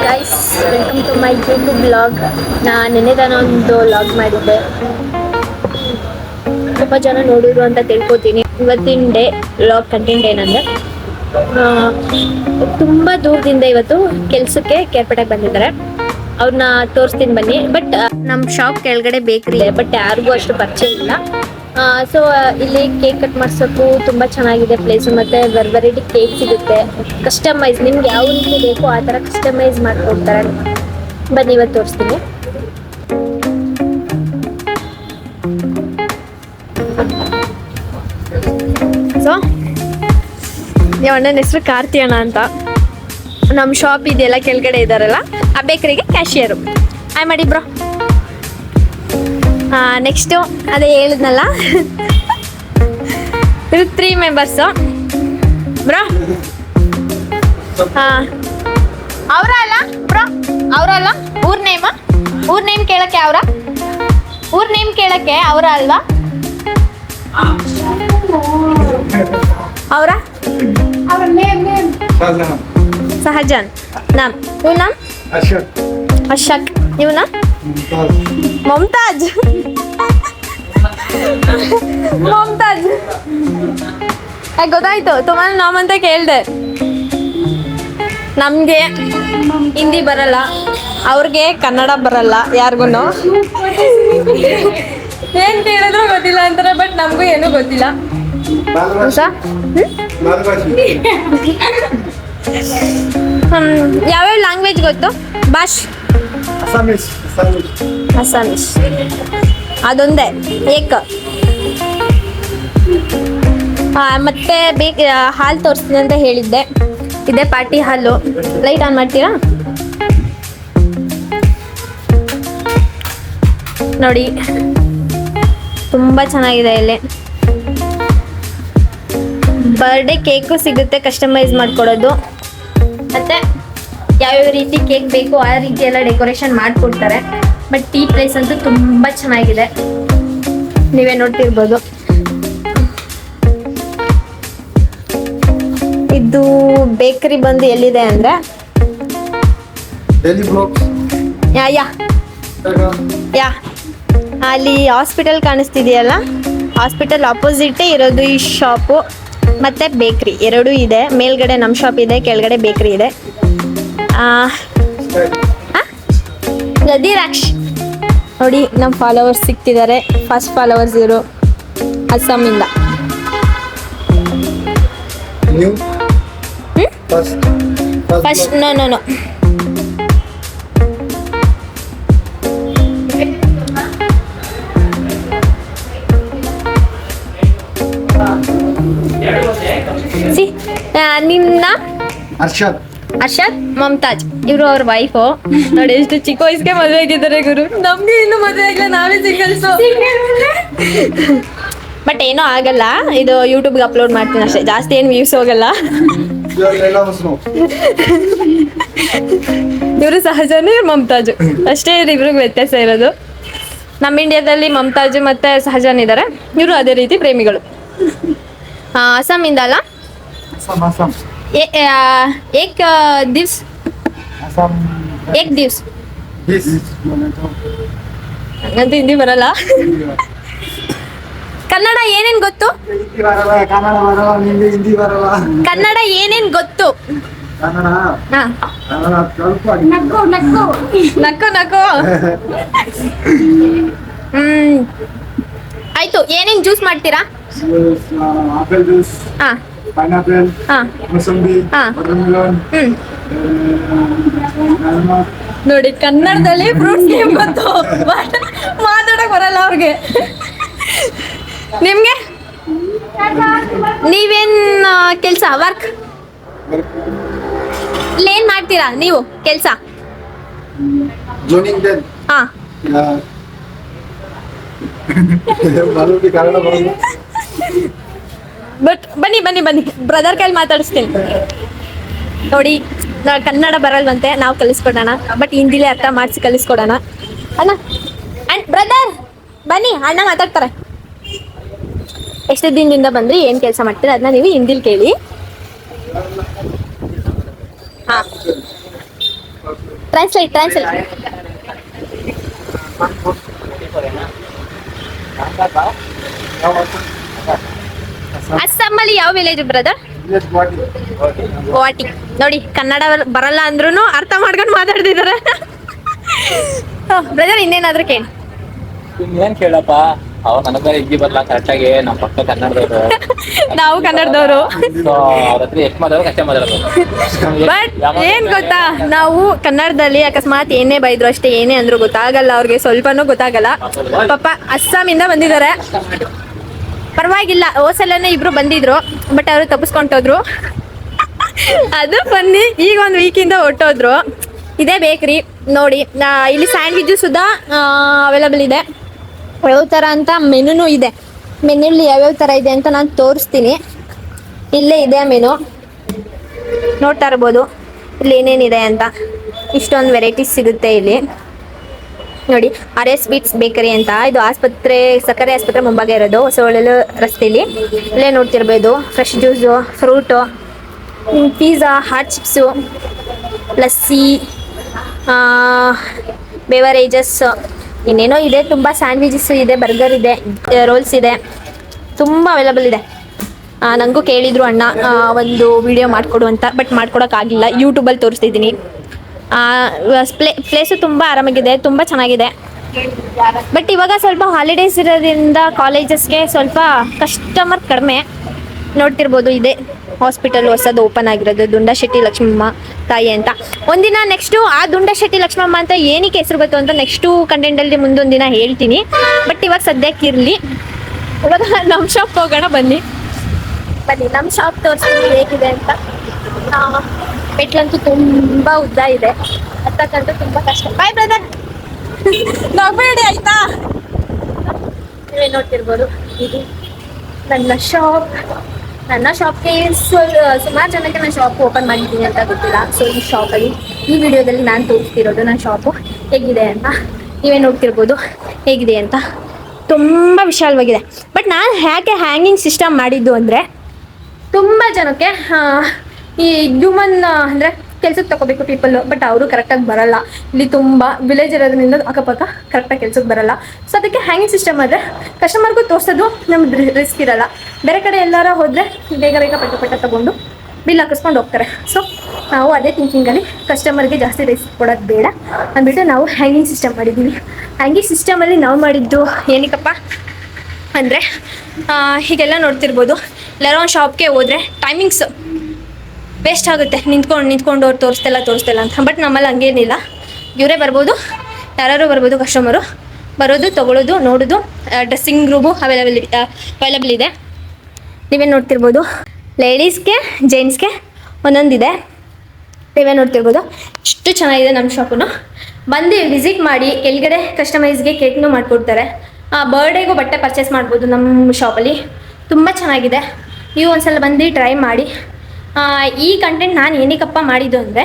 Guys, welcome to my YouTube blog. ನಾನು ನಿನ್ನೆ ತಾನೇ ಒಂದು ವ್ಲಾಗ್ ಮಾಡಿದ್ದೆ, ತುಂಬ ಜನ ನೋಡಿದ್ರು ಅಂತ ತಿಳ್ಕೊತೀನಿ. ಇವತ್ತಿನ ಡೇ ವ್ಲಾಗ್ ಕಂಟೆಂಟ್ ಏನಂದರೆ, ತುಂಬ ದೂರದಿಂದ ಇವತ್ತು ಕೆಲಸಕ್ಕೆ ಕೇರ್ಪೇಟೆಗೆ ಬಂದಿದ್ದಾರೆ. ಅವ್ರನ್ನ ತೋರಿಸ್ತೀನಿ ಬನ್ನಿ. ಬಟ್ ನಮ್ಮ ಶಾಪ್ ಕೆಳಗಡೆ ಬೇಕ್ರಿ ಇದೆ, ಬಟ್ ಯಾರಿಗೂ ಅಷ್ಟು ಪರಿಚಯ ಇಲ್ಲ. ಸೊ ಇಲ್ಲಿ ಕೇಕ್ ಕಟ್ ಮಾಡ್ಸೋಕ್ಕೂ ತುಂಬ ಚೆನ್ನಾಗಿದೆ ಪ್ಲೇಸು, ಮತ್ತು ವೆರೈಟಿ ಕೇಕ್ ಸಿಗುತ್ತೆ. ಕಸ್ಟಮೈಸ್ ನಿಮ್ಗೆ ಯಾವ ರೀತಿ ಬೇಕೋ ಆ ಥರ ಕಸ್ಟಮೈಸ್ ಮಾಡಿಕೊಡ್ತಾರೆ. ಬನ್ನಿ ಇವತ್ತು ತೋರಿಸ್ತೀನಿ. ಸೊ ನಿಮ್ಮ ಅಣ್ಣನ ಹೆಸರು ಕಾರ್ತಿ ಅಣ್ಣ ಅಂತ. ನಮ್ಮ ಶಾಪ್ ಇದೆಯಲ್ಲ ಕೆಳಗಡೆ ಇದ್ದಾರಲ್ಲ, ಆ ಬೇಕರಿಗೆ ಕ್ಯಾಶಿಯರು. ಆಯ್ ಮಾಡಿ ಬ್ರೋ. ನೆಕ್ಸ್ಟು ಅದೇ ಹೇಳಿದ್ನಲ್ಲ, ಇದು 3 ಮೆಂಬರ್ಸು ಬ್ರೋ. ಅವರ ಅಲ್ಲ ಬ್ರೋ, ಅವರಲ್ಲ. ಊರ್ ನೇಮ್ ಕೇಳಕ್ಕೆ ಅವರ ಅಲ್ವಾ? ಅವರ ಸಹಜಾನ್ ನಾಮ್. ಇವ್ ನಾಮ್ ಅಶಕ್. ಇವ್ ನಾಮ್ ಮಮತಾಜ್. ಗೊತ್ತಾಯ್ತು, ತುಮಾರ ನಾಮ್ ಅಂತ ಕೇಳ್ದೆ. ನಮ್ಗೆ ಹಿಂದಿ ಬರಲ್ಲ, ಅವ್ರಿಗೆ ಕನ್ನಡ ಬರಲ್ಲ, ಯಾರಿಗೂ ಏನ್ ಕೇಳಿದ್ರು ಗೊತ್ತಿಲ್ಲ ಅಂತಾರೆ. ಬಟ್ ನಮಗೂ ಏನೂ ಗೊತ್ತಿಲ್ಲ. ಯಾವ್ಯಾವ ಲ್ಯಾಂಗ್ವೇಜ್ ಗೊತ್ತು? ಅಸ್ಸಾಮೀಸ್ ಅದೊಂದೇ ಏಕ. ಮತ್ತೆ ಹಾಲ್ ತೋರಿಸ್ತೀನಿ ಅಂತ ಹೇಳಿದ್ದೆ. ಇದೇ ಪಾರ್ಟಿ ಹಾಲು. ಲೈಟ್ ಆನ್ ಮಾಡ್ತೀರಾ? ನೋಡಿ, ತುಂಬ ಚೆನ್ನಾಗಿದೆ. ಇಲ್ಲಿ ಬರ್ಡೇ ಕೇಕು ಸಿಗುತ್ತೆ, ಕಸ್ಟಮೈಸ್ ಮಾಡ್ಕೊಡೋದು. ಮತ್ತು ಯಾವ್ಯಾವ ರೀತಿ ಕೇಕ್ ಬೇಕು ಆ ರೀತಿ ಎಲ್ಲ ಡೆಕೋರೇಷನ್ ಮಾಡಿಕೊಡ್ತಾರೆ. ಬಟ್ ಈ ಪ್ಲೇಸ್ ಅಂತೂ ತುಂಬ ಚೆನ್ನಾಗಿದೆ, ನೀವೇ ನೋಡ್ತಿರ್ಬೋದು. ಇದು ಬೇಕರಿ ಬಂದು ಎಲ್ಲಿದೆ ಅಂದರೆ, ಯಾ ಅಲ್ಲಿ ಹಾಸ್ಪಿಟಲ್ ಕಾಣಿಸ್ತಿದೆಯಲ್ಲ, ಹಾಸ್ಪಿಟಲ್ ಆಪೋಸಿಟೇ ಇರೋದು ಈ ಶಾಪು. ಮತ್ತು ಬೇಕ್ರಿ ಎರಡೂ ಇದೆ. ಮೇಲ್ಗಡೆ ನಮ್ಮ ಶಾಪ್ ಇದೆ, ಕೆಳಗಡೆ ಬೇಕ್ರಿ ಇದೆ. ರದಿರಾಕ್ಷ್ ನೋಡಿ, ನಮ್ಮ ಫಾಲೋವರ್ಸ್ ಸಿಗ್ತಿದ್ದಾರೆ. ಫಸ್ಟ್ ಫಾಲೋವರ್ಸ್ ಇವರು ಅಸ್ಸಾಮಿಂದ. ಫಸ್ಟ್ ನೋ ನಿನ್ನ ಅರ್ಷದ್ ಮಮತಾಜ್. ಇವರು ಅವ್ರ ವೈಫು. ನೋಡಿ ಎಷ್ಟು ಚಿಕ್ಕ ವಯಸ್ಸಿಗೆ ಮದುವೆ ಆಗಿದ್ದಾರೆ ಗುರು. ನಮ್ಗೆ ಇನ್ನು ಮದುವೆ ಆಗಿಲ್ಲ, ನಾವೇ ಸಿಂಗಲ್ಸು. ಬಟ್ ಏನೋ ಆಗಲ್ಲ, ಇದು ಯೂಟ್ಯೂಬ್ಗೆ ಅಪ್ಲೋಡ್ ಮಾಡ್ತೀನಿ ಅಷ್ಟೇ, ಜಾಸ್ತಿ ಏನು ವ್ಯೂಸ್ ಹೋಗಲ್ಲ. ಇವರು ಸಹಜಾನು, ಇವ್ರು ಮಮತಾಜು ಅಷ್ಟೇ, ಇವ್ರಿಗೆ ವ್ಯತ್ಯಾಸ ಇರೋದು. ನಮ್ಮ ಇಂಡಿಯಾದಲ್ಲಿ ಮಮತಾಜು ಮತ್ತು ಸಹಜಾನ್ ಇದ್ದಾರೆ, ಇವರು ಅದೇ ರೀತಿ ಪ್ರೇಮಿಗಳು. ಅಸ್ಸಾಮಿಂದ ಅಲ್ಲ, एक दिवस ಹಂಗಂತ ಹಿಂದಿ ಬರಲ್ಲ. ಕನ್ನಡ ಏನೇನ್ ಗೊತ್ತು? ಕನ್ನಡ ಏನೇನ್ ಗೊತ್ತು? ನಕ್ಕು ಆಯ್ತು. ಏನೇನ್ ಜ್ಯೂಸ್ ಮಾಡ್ತೀರಾ? ಪೈನಾಪಲ್, ಮೋಸಂಬಿ, ವಾಟರ್ಮೆಲನ್. ನೋಡಿ, ಕನ್ನಡದಲ್ಲಿ ಫ್ರೂಟ್ಸ್ ನೇಮ್ ಗೊತ್ತು, ಮಾತಾಡಕ್ ಬರಲ್ಲ ಅವ್ರಿಗೆ. ನಿಮ್ಗೆ ನೀವೇನ್ ಕೆಲ್ಸ, ವರ್ಕ್ ಏನ್ ಮಾಡ್ತೀರಾ ನೀವು ಕೆಲ್ಸ? ಹಾ, ಬಟ್ ಬನ್ನಿ ಬ್ರದರ್ ಕೈಲಿ ಮಾತಾಡಿಸ್ತೀನಿ. ನೋಡಿ, ಕನ್ನಡ ಬರಲ್ವಂತೆ, ನಾವು ಕಲಿಸ್ಕೊಡೋಣ. ಬಟ್ ಹಿಂದಿಲೇ ಅರ್ಥ ಮಾಡಿಸಿ ಕಲಿಸ್ಕೊಡೋಣ. ಅಣ್ಣ ಅಂಡ್ ಬ್ರದರ್ ಬನ್ನಿ, ಅಣ್ಣ ಮಾತಾಡ್ತಾರೆ. ಎಷ್ಟು ದಿನದಿಂದ ಬಂದ್ರಿ, ಏನು ಕೆಲಸ ಮಾಡ್ತೀರಾ ಅದನ್ನ ನೀವು ಹಿಂದಿಲಿ ಕೇಳಿ. ಹಾ ಟ್ರಾನ್ಸ್ಲೇಟ್ ಅಸ್ಸಾಮಲ್ಲಿ ಯಾವ ವಿಲೇಜ್ ಬ್ರದರ್? ಗುವಾಹಟಿ. ನೋಡಿ ಕನ್ನಡ ಬರಲ್ಲ ಅಂದ್ರೂ ಅರ್ಥ ಮಾಡ್ಕೊಂಡು ಮಾತಾಡ್ತಿದಾರೆ. ಬ್ರದರ್ ಇನ್ನೇನಾದ್ರೂ ಕೇಳಿ. ಏನ್ ಕೇಳಪ್ಪ, ಅವ್ರು ನನಗ ಹಿಂದಿ ಬರ್ಲಾ ಕರೆಕ್ಟಾಗಿ, ನಮ್ಮ ಪಕ್ಕ ಕನ್ನಡದವರು. ನಾವು ಕನ್ನಡದವರು. ಸೊ ಅವ್ರ ಹತ್ರ ಎಷ್ಟು ಮಾತಾಡೋದು ಅಷ್ಟೇ ಮಾತಾಡೋದು. ಬಟ್ ಏನ್ ಗೊತ್ತಾ, ನಾವು ಕನ್ನಡದಲ್ಲಿ ಅಕಸ್ಮಾತ್ ಏನೇ ಬೈದ್ರು ಅಷ್ಟೇ, ಏನೇ ಅಂದ್ರೂ ಗೊತ್ತಾಗಲ್ಲ ಅವ್ರಿಗೆ, ಸ್ವಲ್ಪನೂ ಗೊತ್ತಾಗಲ್ಲ. ಪಾಪ ಅಸ್ಸಾಮಿಂದ ಬಂದಿದ್ದಾರೆ, ಪರವಾಗಿಲ್ಲ. ಹೋಸಲನೇ ಇಬ್ರು ಬಂದಿದ್ರು, ಬಟ್ ಅವರು ತಪ್ಪಿಸ್ಕೊಂಡೋದ್ರು. ಅದು ಬನ್ನಿ ಈಗ ಒಂದು ವೀಕಿಂದ ಹೊಟ್ಟೋದ್ರು. ಇದೇ ಬೇಕ್ರಿ ನೋಡಿ, ಇಲ್ಲಿ ಸ್ಯಾಂಡ್ವಿಚ್ ಸುಧಾ ಅವೈಲಬಲ್ ಇದೆ. ಯಾವ ಥರ ಅಂತ ಮೆನುನೂ ಇದೆ. ಮೆನ್ಯೂಲಿ ಯಾವ್ಯಾವ ಥರ ಇದೆ ಅಂತ ನಾನು ತೋರಿಸ್ತೀನಿ. ಇಲ್ಲೇ ಇದೆ ಮೆನು, ನೋಡ್ತಾ ಇರ್ಬೋದು ಇಲ್ಲಿ ಏನೇನಿದೆ ಅಂತ. ಇಷ್ಟೊಂದು ವೆರೈಟೀಸ್ ಸಿಗುತ್ತೆ ಇಲ್ಲಿ ನೋಡಿ. ಆರ್ ಎಸ್ ಸ್ವೀಟ್ಸ್ ಬೇಕರಿ ಅಂತ, ಇದು ಆಸ್ಪತ್ರೆ, ಸಕ್ಕರೆ ಆಸ್ಪತ್ರೆ ಮುಂಭಾಗ ಇರೋದು, ಹೊಸಹೊಳಲು ರಸ್ತೆಯಲ್ಲಿ. ಇಲ್ಲೇ ನೋಡ್ತಿರ್ಬೋದು fresh juice, fruit, pizza, hot chips, lassi, beverages, ಇನ್ನೇನೋ ಇದೆ. ತುಂಬ ಸ್ಯಾಂಡ್ವಿಚಸ್ ಇದೆ, ಬರ್ಗರ್ ಇದೆ, ರೋಲ್ಸ್ ಇದೆ, ತುಂಬ ಅವೈಲಬಲ್ ಇದೆ. ನನಗೂ ಕೇಳಿದರು ಅಣ್ಣ ಒಂದು ವಿಡಿಯೋ ಮಾಡಿಕೊಡು ಅಂತ, ಬಟ್ ಮಾಡ್ಕೊಡೋಕ್ಕಾಗಿಲ್ಲ. ಯೂಟ್ಯೂಬಲ್ಲಿ ತೋರಿಸ್ತಿದ್ದೀನಿ. ಪ್ಲೇಸು ತುಂಬ ಆರಾಮಾಗಿದೆ, ತುಂಬ ಚೆನ್ನಾಗಿದೆ. ಬಟ್ ಇವಾಗ ಸ್ವಲ್ಪ ಹಾಲಿಡೇಸ್ ಇರೋದ್ರಿಂದ ಕಾಲೇಜಸ್ಗೆ ಸ್ವಲ್ಪ ಕಸ್ಟಮರ್ ಕಡಿಮೆ. ನೋಡ್ತಿರ್ಬೋದು ಇದೆ ಹಾಸ್ಪಿಟಲ್ ಹೊಸದು ಓಪನ್ ಆಗಿರೋದು, ದುಂಡಶೆಟ್ಟಿ ಲಕ್ಷ್ಮಮ್ಮ ತಾಯಿ ಅಂತ. ಒಂದಿನ ನೆಕ್ಸ್ಟು ಆ ದುಂಡಶೆಟ್ಟಿ ಲಕ್ಷ್ಮಮ್ಮ ಅಂತ ಏನಕ್ಕೆ ಹೆಸರು ಗೊತ್ತು ಅಂತ ನೆಕ್ಸ್ಟು ಕಂಟೆಂಟಲ್ಲಿ ಮುಂದೊಂದು ದಿನ ಹೇಳ್ತೀನಿ. ಬಟ್ ಇವಾಗ ಸದ್ಯಕ್ಕೆ ಇರಲಿ. ಇವಾಗ ನಮ್ಮ ಶಾಪ್ಗೆ ಹೋಗೋಣ ಬನ್ನಿ. ನಮ್ಮ ಶಾಪ್ ತೋರಿಸ್ತೀನಿ ಹೇಗಿದೆ ಅಂತ. ಮೆಟ್ಲಂತೂ ತುಂಬ ಉದ್ದ ಇದೆ, ಹತ್ತಕ್ಕಂತೂ ತುಂಬ ಕಷ್ಟ. ಬಾಯ್ ಬ್ರದರ್, ನಗಬೇಡಿ ಆಯ್ತಾ. ನೀವೇ ನೋಡ್ತಿರ್ಬೋದು, ಇದು ನನ್ನ ಶಾಪ್. ನನ್ನ ಶಾಪ್ಗೆ ಸುಮಾರು ಜನಕ್ಕೆ ನಾನು ಶಾಪ್ ಓಪನ್ ಮಾಡಿದ್ದೀನಿ ಅಂತ ಗೊತ್ತಿಲ್ಲ. ಸೊ ಈ ಶಾಪಲ್ಲಿ, ಈ ವಿಡಿಯೋದಲ್ಲಿ ನಾನು ತೋರಿಸ್ತಿರೋದು ನನ್ನ ಶಾಪು ಹೇಗಿದೆ ಅಂತ. ನೀವೇ ನೋಡ್ತಿರ್ಬೋದು ಹೇಗಿದೆ ಅಂತ. ತುಂಬ ವಿಶಾಲವಾಗಿದೆ. ಬಟ್ ನಾನು ಯಾಕೆ ಹ್ಯಾಂಗಿಂಗ್ ಸಿಸ್ಟಮ್ ಮಾಡಿದ್ದು ಅಂದರೆ, ತುಂಬ ಜನಕ್ಕೆ ಈ ಹ್ಯೂಮನ್ ಅಂದರೆ ಕೆಲ್ಸಕ್ಕೆ ತಗೋಬೇಕು ಪೀಪಲ್ಲು, ಬಟ್ ಅವರು ಕರೆಕ್ಟಾಗಿ ಬರಲ್ಲ. ಇಲ್ಲಿ ತುಂಬ ವಿಲೇಜ್ ಇರೋದ್ರಿಂದ ಅಕ್ಕಪಕ್ಕ ಕರೆಕ್ಟಾಗಿ ಕೆಲ್ಸಕ್ಕೆ ಬರಲ್ಲ. ಸೊ ಅದಕ್ಕೆ ಹ್ಯಾಂಗಿಂಗ್ ಸಿಸ್ಟಮ್ ಆದರೆ ಕಸ್ಟಮರ್ಗೂ ತೋರಿಸೋದು ನಮ್ಗೆ ರಿಸ್ಕ್ ಇರಲ್ಲ. ಬೇರೆ ಕಡೆ ಎಲ್ಲಾರ ಹೋದರೆ ಬೇಗ ಪಟ್ಟ ತೊಗೊಂಡು ಬಿಲ್ ಹಾಕಿಸ್ಕೊಂಡು ಹೋಗ್ತಾರೆ. ಸೊ ನಾವು ಅದೇ ಥಿಂಕಿಂಗಲ್ಲಿ ಕಸ್ಟಮರ್ಗೆ ಜಾಸ್ತಿ ರಿಸ್ಕ್ ಕೊಡೋದು ಬೇಡ ಅಂದ್ಬಿಟ್ಟು ನಾವು ಹ್ಯಾಂಗಿಂಗ್ ಸಿಸ್ಟಮ್ ಮಾಡಿದ್ದೀವಿ. ಹ್ಯಾಂಗಿಂಗ್ ಸಿಸ್ಟಮಲ್ಲಿ ನಾವು ಮಾಡಿದ್ದು ಏನಕ್ಕಪ್ಪ ಅಂದರೆ, ಹೀಗೆಲ್ಲ ನೋಡ್ತಿರ್ಬೋದು. ಎಲ್ಲಾರೋ ಒಂದು ಶಾಪ್ಗೆ ಹೋದರೆ ಟೈಮಿಂಗ್ಸ್ ವೇಸ್ಟ್ ಆಗುತ್ತೆ, ನಿಂತ್ಕೊಂಡು ಅವ್ರು ತೋರಿಸ್ತಿಲ್ಲ ಅಂತ. ಬಟ್ ನಮ್ಮಲ್ಲಿ ಹಂಗೇನಿಲ್ಲ, ಇವರೇ ಬರ್ಬೋದು, ಯಾರು ಬರ್ಬೋದು. ಕಸ್ಟಮರು ಬರೋದು, ತೊಗೊಳ್ಳೋದು, ನೋಡೋದು. ಡ್ರೆಸ್ಸಿಂಗ್ ರೂಮು ಅವೈಲಬಲ್ ಇದೆ. ನೀವೇ ನೋಡ್ತಿರ್ಬೋದು, ಲೇಡೀಸ್ಗೆ ಜೆಂಟ್ಸ್ಗೆ ಒಂದೊಂದಿದೆ. ನೀವೇ ನೋಡ್ತಿರ್ಬೋದು ಎಷ್ಟು ಚೆನ್ನಾಗಿದೆ ನಮ್ಮ ಶಾಪನ್ನು. ಬಂದು ವಿಸಿಟ್ ಮಾಡಿ. ಕೆಳಗಡೆ ಕಸ್ಟಮೈಸ್ಗೆ ಕೇಕ್ನೂ ಮಾಡಿಕೊಡ್ತಾರೆ. ಬರ್ಡೇಗೂ ಬಟ್ಟೆ ಪರ್ಚೇಸ್ ಮಾಡ್ಬೋದು ನಮ್ಮ ಶಾಪಲ್ಲಿ. ತುಂಬ ಚೆನ್ನಾಗಿದೆ. ನೀವು ಒಂದ್ಸಲ ಬಂದು ಟ್ರೈ ಮಾಡಿ. ಈ ಕಂಟೆಂಟ್ ನಾನು ಏನಕ್ಕಪ್ಪ ಮಾಡಿದ್ದು ಅಂದರೆ,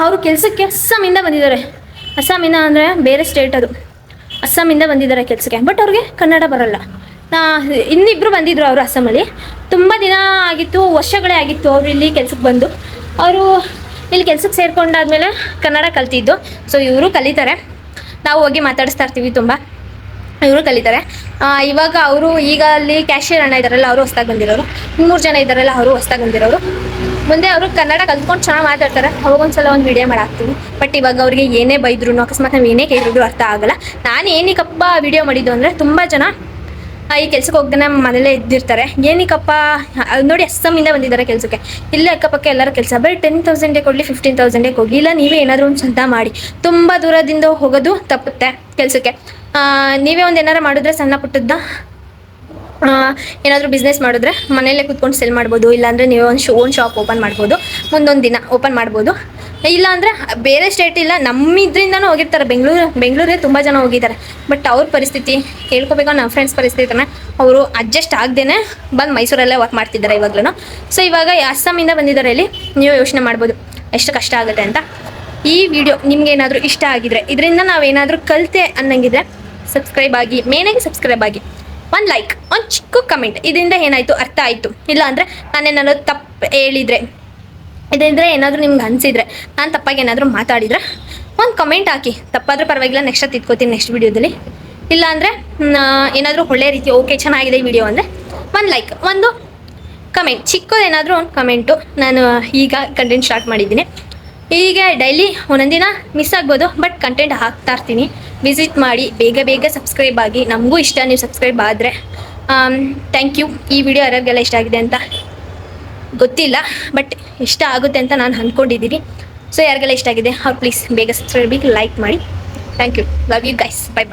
ಅವರು ಕೆಲಸಕ್ಕೆ ಅಸ್ಸಾಮಿಂದ ಬಂದಿದ್ದಾರೆ. ಅಸ್ಸಾಮಿಂದ ಅಂದರೆ ಬೇರೆ ಸ್ಟೇಟ್ ಅದು. ಅಸ್ಸಾಮಿಂದ ಬಂದಿದ್ದಾರೆ ಕೆಲಸಕ್ಕೆ, ಬಟ್ ಅವ್ರಿಗೆ ಕನ್ನಡ ಬರೋಲ್ಲ. ಇನ್ನಿಬ್ಬರು ಬಂದಿದ್ದರು ಅವರು ಅಸ್ಸಾಮಲ್ಲಿ. ತುಂಬ ದಿನ ಆಗಿತ್ತು, ವರ್ಷಗಳೇ ಆಗಿತ್ತು ಅವರು ಇಲ್ಲಿ ಕೆಲ್ಸಕ್ಕೆ ಬಂದು. ಅವರು ಇಲ್ಲಿ ಕೆಲ್ಸಕ್ಕೆ ಸೇರ್ಕೊಂಡಾದ್ಮೇಲೆ ಕನ್ನಡ ಕಲ್ತಿದ್ದು. ಸೊ ಇವರು ಕಲಿತಾರೆ, ನಾವು ಹೋಗಿ ಮಾತಾಡಿಸ್ತಾ ಇರ್ತೀವಿ ತುಂಬ. ಇವರು ಕಲಿತಾರೆ. ಇವಾಗ ಅವರು ಈಗ ಅಲ್ಲಿ ಕ್ಯಾಶಿಯರ್ ಅಣ್ಣ ಇದ್ದಾರಲ್ಲ, ಅವರು ಹೊಸ್ದಾಗಿ ಬಂದಿರೋರು. 3 ಜನ ಇದ್ದಾರಲ್ಲ, ಅವರು ಹೊಸ್ದಾಗಿ ಬಂದಿರೋರು. ಮುಂದೆ ಅವರು ಕನ್ನಡ ಕಲ್ತ್ಕೊಂಡು ಚೆನ್ನಾಗಿ ಮಾತಾಡ್ತಾರೆ. ಅವಾಗೊಂದ್ಸಲ ಒಂದು ವಿಡಿಯೋ ಮಾಡಾಕ್ತೀವಿ. ಬಟ್ ಇವಾಗ ಅವ್ರಿಗೆ ಏನೇ ಬೈದ್ರು, ಅಕಸ್ಮಾತ್ ನಾವು ಏನೇ ಕೇಳಿದ್ರು ಅರ್ಥ ಆಗಲ್ಲ. ನಾನು ಏನಕ್ಕಪ್ಪ ವಿಡಿಯೋ ಮಾಡಿದ್ದು ಅಂದರೆ, ತುಂಬ ಜನ ಈ ಕೆಲ್ಸಕ್ಕೆ ಹೋಗ್ದೇ ಮನೇಲೇ ಇದ್ದಿರ್ತಾರೆ. ಏನಕ್ಕಪ್ಪ ನೋಡಿ, ಅಸ್ಸಾಮಿಂದ ಬಂದಿದ್ದಾರೆ ಕೆಲಸಕ್ಕೆ. ಇಲ್ಲೇ ಅಕ್ಕಪಕ್ಕ ಎಲ್ಲರ ಕೆಲಸ. ಬರೀ 10,000 ಕೊಡಲಿ, 15,000 ಹೋಗಿ, ಇಲ್ಲ ನೀವೇ ಏನಾದರೂ ಒಂದು ಸ್ವಂತ ಮಾಡಿ. ತುಂಬ ದೂರದಿಂದ ಹೋಗೋದು ತಪ್ಪುತ್ತೆ ಕೆಲಸಕ್ಕೆ. ನೀವೇ ಒಂದು ಏನಾರು ಮಾಡಿದ್ರೆ, ಸಣ್ಣ ಪುಟ್ಟದ ಏನಾದರೂ ಬಿಸ್ನೆಸ್ ಮಾಡಿದ್ರೆ ಮನೆಯಲ್ಲೇ ಕೂತ್ಕೊಂಡು ಸೆಲ್ ಮಾಡ್ಬೋದು. ಇಲ್ಲಾಂದರೆ ನೀವೇ ಓನ್ ಶಾಪ್ ಓಪನ್ ಮಾಡ್ಬೋದು. ಮುಂದೊಂದು ದಿನ ಓಪನ್ ಮಾಡ್ಬೋದು. ಇಲ್ಲಾಂದರೆ ಬೇರೆ ಸ್ಟೇಟ್ ಇಲ್ಲ, ನಮ್ಮಿದ್ರಿಂದನೂ ಹೋಗಿರ್ತಾರೆ. ಬೆಂಗಳೂರೇ ತುಂಬ ಜನ ಹೋಗಿದ್ದಾರೆ. ಬಟ್ ಅವ್ರ ಪರಿಸ್ಥಿತಿ ಕೇಳ್ಕೊಬೇಕು. ನಮ್ಮ ಫ್ರೆಂಡ್ಸ್ ಪರಿಸ್ಥಿತಿನ ಅವರು ಅಡ್ಜಸ್ಟ್ ಆಗದೇನೆ ಬಂದು ಮೈಸೂರಲ್ಲೇ ವರ್ಕ್ ಮಾಡ್ತಿದ್ದಾರೆ ಇವಾಗ್ಲೂ. ಸೊ ಇವಾಗ ಅಸ್ಸಾಮಿಂದ ಬಂದಿದ್ದಾರೆ. ಇಲ್ಲಿ ನೀವು ಯೋಚನೆ ಮಾಡ್ಬೋದು ಎಷ್ಟು ಕಷ್ಟ ಆಗುತ್ತೆ ಅಂತ. ಈ ವಿಡಿಯೋ ನಿಮ್ಗೇನಾದರೂ ಇಷ್ಟ ಆಗಿದ್ರೆ, ಇದರಿಂದ ನಾವೇನಾದರೂ ಕಲಿತೆ ಅನ್ನಂಗಿದ್ರೆ ಸಬ್ಸ್ಕ್ರೈಬ್ ಆಗಿ, ಮೇನಾಗಿ ಸಬ್ಸ್ಕ್ರೈಬ್ ಆಗಿ. ಒಂದು ಲೈಕ್, ಒಂದು ಚಿಕ್ಕ ಕಮೆಂಟ್, ಇದರಿಂದ ಏನಾಯಿತು ಅರ್ಥ ಆಯಿತು, ಇಲ್ಲ ಅಂದರೆ ನಾನೇನಾದ್ರು ತಪ್ಪು ಹೇಳಿದರೆ, ಇದರಿಂದ ಏನಾದರೂ ನಿಮ್ಗೆ ಅನಿಸಿದರೆ, ನಾನು ತಪ್ಪಾಗಿ ಏನಾದರೂ ಮಾತಾಡಿದರೆ ಒಂದು ಕಮೆಂಟ್ ಹಾಕಿ. ತಪ್ಪಾದರೂ ಪರವಾಗಿಲ್ಲ, ನೆಕ್ಸ್ಟ್ ತಿದ್ಕೋತೀನಿ ನೆಕ್ಸ್ಟ್ ವೀಡಿಯೋದಲ್ಲಿ. ಇಲ್ಲ ಅಂದರೆ ಏನಾದರೂ ಒಳ್ಳೆ ರೀತಿ ಓಕೆ ಚೆನ್ನಾಗಿದೆ ಈ ವಿಡಿಯೋ ಅಂದರೆ ಒಂದು ಲೈಕ್, ಒಂದು ಕಮೆಂಟ್, ಚಿಕ್ಕದೇನಾದರೂ ಒಂದು ಕಮೆಂಟು. ನಾನು ಈಗ ಕಂಟೆಂಟ್ ಸ್ಟಾರ್ಟ್ ಮಾಡಿದ್ದೀನಿ. ಹೀಗೆ ಡೈಲಿ ಒಂದೊಂದು ದಿನ ಮಿಸ್ ಆಗ್ಬೋದು, ಬಟ್ ಕಂಟೆಂಟ್ ಹಾಕ್ತಾ ಇರ್ತೀನಿ. ವಿಸಿಟ್ ಮಾಡಿ, ಬೇಗ ಸಬ್ಸ್ಕ್ರೈಬ್ ಆಗಿ. ನಮಗೂ ಇಷ್ಟ ನೀವು ಸಬ್ಸ್ಕ್ರೈಬ್ ಆದರೆ. Thank you. ಈ ವಿಡಿಯೋ ಯಾರಿಗೆಲ್ಲ ಇಷ್ಟ ಆಗಿದೆ ಅಂತ ಗೊತ್ತಿಲ್ಲ, ಬಟ್ ಇಷ್ಟ ಆಗುತ್ತೆ ಅಂತ ನಾನು ಅಂದ್ಕೊಂಡಿದ್ದೀನಿ. ಸೊ ಯಾರಿಗೆಲ್ಲ ಇಷ್ಟ ಆಗಿದೆ ಅವ್ರು ಪ್ಲೀಸ್ ಬೇಗ ಸಬ್ಸ್ಕ್ರೈಬ್ ಆಗಿ ಲೈಕ್ ಮಾಡಿ. Thank you. Love you guys. By.